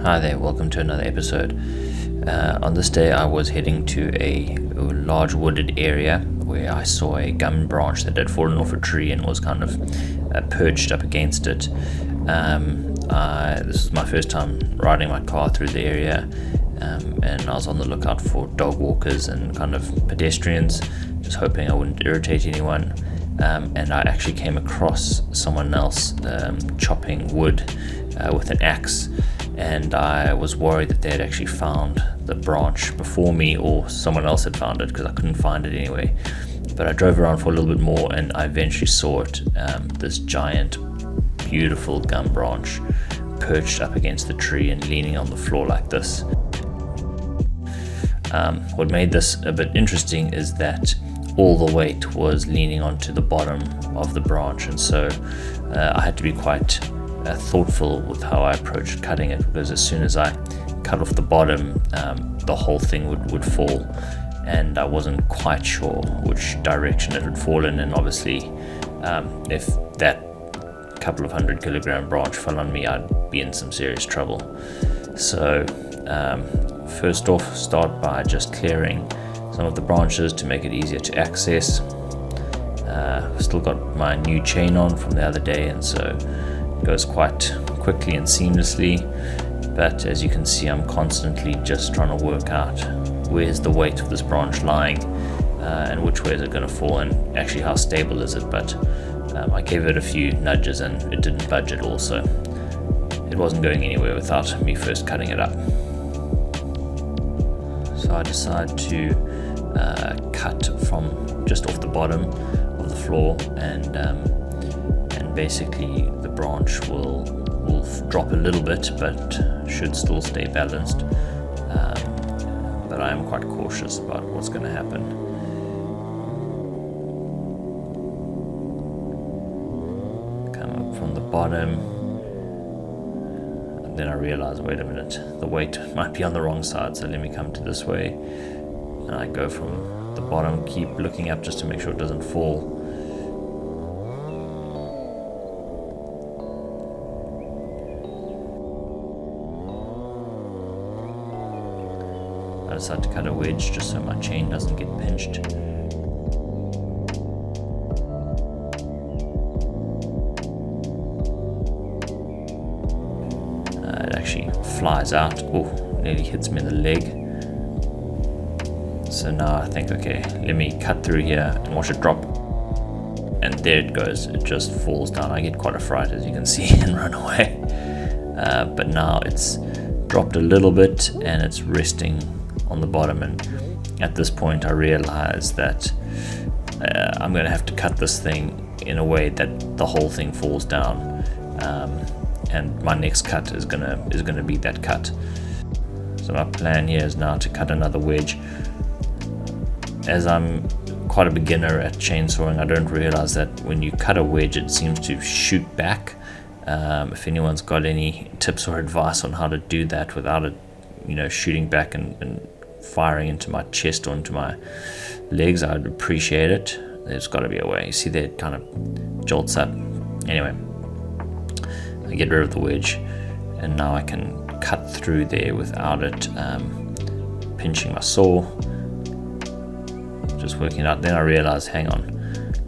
Hi there, welcome to another episode. On this day I was heading to a large wooded area where I saw a gum branch that had fallen off a tree and was kind of perched up against it. This was my first time riding my car through the area, and I was on the lookout for dog walkers and kind of pedestrians, just hoping I wouldn't irritate anyone. And I actually came across someone else chopping wood with an axe, and I was worried that they had actually found the branch before me, or someone else had found it, because I couldn't find it anyway. But I drove around for a little bit more and I eventually saw it, this giant beautiful gum branch perched up against the tree and leaning on the floor like this. What made this a bit interesting is that all the weight was leaning onto the bottom of the branch, and so I had to be quite thoughtful with how I approached cutting it, because as soon as I cut off the bottom, the whole thing would fall, and I wasn't quite sure which direction it would fall in. And obviously if that couple of 100-kilogram branch fell on me, I'd be in some serious trouble. So first off, start by just clearing some of the branches to make it easier to access. Still got my new chain on from the other day, and so it goes quite quickly and seamlessly. But as you can see, I'm constantly just trying to work out where's the weight of this branch lying, and which way is it going to fall, and actually how stable is it. But I gave it a few nudges and it didn't budge at all, so it wasn't going anywhere without me first cutting it up. So I decided to cut from just off the bottom of the floor, and basically the branch will drop a little bit, but should still stay balanced. But I am quite cautious about what's going to happen. Come up from the bottom, and then I realize, wait a minute, the weight might be on the wrong side, so let me come to this way. And I go from the bottom, keep looking up just to make sure it doesn't fall. I decide to cut a wedge just so my chain doesn't get pinched. It actually flies out. Oh, nearly hits me in the leg. So now I think, okay, let me cut through here and watch it drop. And there it goes. It just falls down. I get quite a fright, as you can see, and run away. But now it's dropped a little bit and it's resting on the bottom, and at this point I realize that I'm going to have to cut this thing in a way that the whole thing falls down, and my next cut is gonna be that cut. So my plan here is now to cut another wedge. As I'm quite a beginner at chainsawing, I don't realize that when you cut a wedge it seems to shoot back. If anyone's got any tips or advice on how to do that without it shooting back and firing into my chest or into my legs, I'd appreciate it. There's got to be a way. You see there, it kind of jolts up. Anyway, I get rid of the wedge, and now I can cut through there without it pinching my saw. Just working it out. Then I realize, hang on,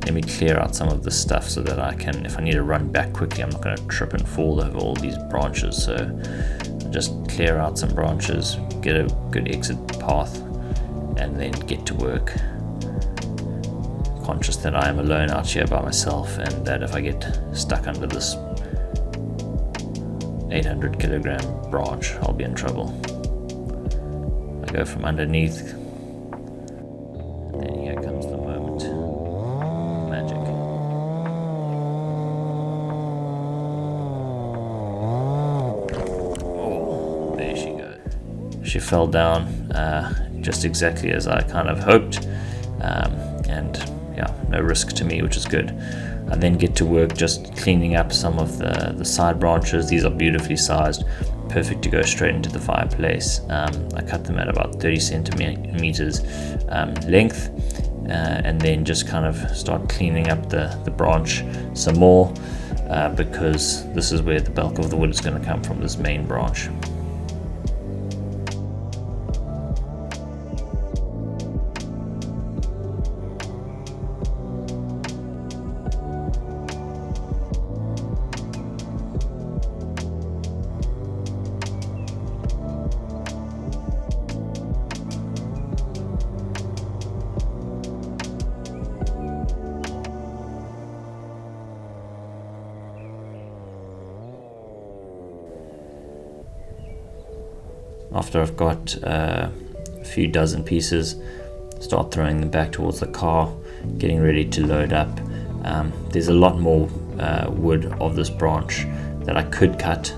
let me clear out some of this stuff so that I can, if I need to run back quickly, I'm not going to trip and fall over all these branches. So just clear out some branches, get a good exit path, and then get to work. Conscious that I am alone out here by myself, and that if I get stuck under this 800-kilogram branch, I'll be in trouble. I go from underneath, and then here comes the moment. Magic. She fell down just exactly as I kind of hoped, and yeah, no risk to me, which is good. I then get to work just cleaning up some of the side branches. These are beautifully sized, perfect to go straight into the fireplace. I cut them at about 30 centimeters length, and then just kind of start cleaning up the branch some more, because this is where the bulk of the wood is going to come from, this main branch. After I've got a few dozen pieces, start throwing them back towards the car, getting ready to load up. There's a lot more wood of this branch that I could cut,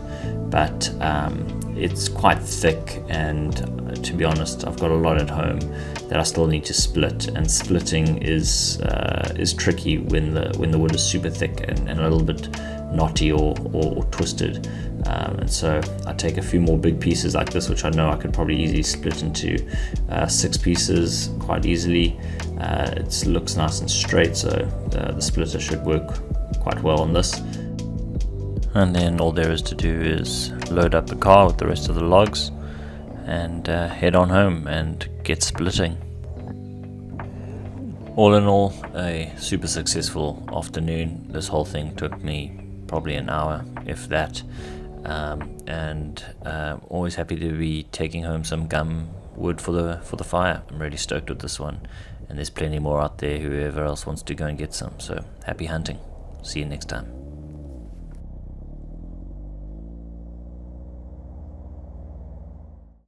but it's quite thick, and to be honest, I've got a lot at home that I still need to split, and splitting is tricky when the wood is super thick and a little bit knotty or twisted. And so I take a few more big pieces like this, which I know I could probably easily split into 6 pieces quite easily. It looks nice and straight, so the splitter should work quite well on this. And then all there is to do is load up the car with the rest of the logs and head on home and get splitting. All in all, a super successful afternoon. This whole thing took me probably an hour, if that. And always happy to be taking home some gum wood for the fire. I'm really stoked with this one, and there's plenty more out there, whoever else wants to go and get some. So happy hunting. See you next time.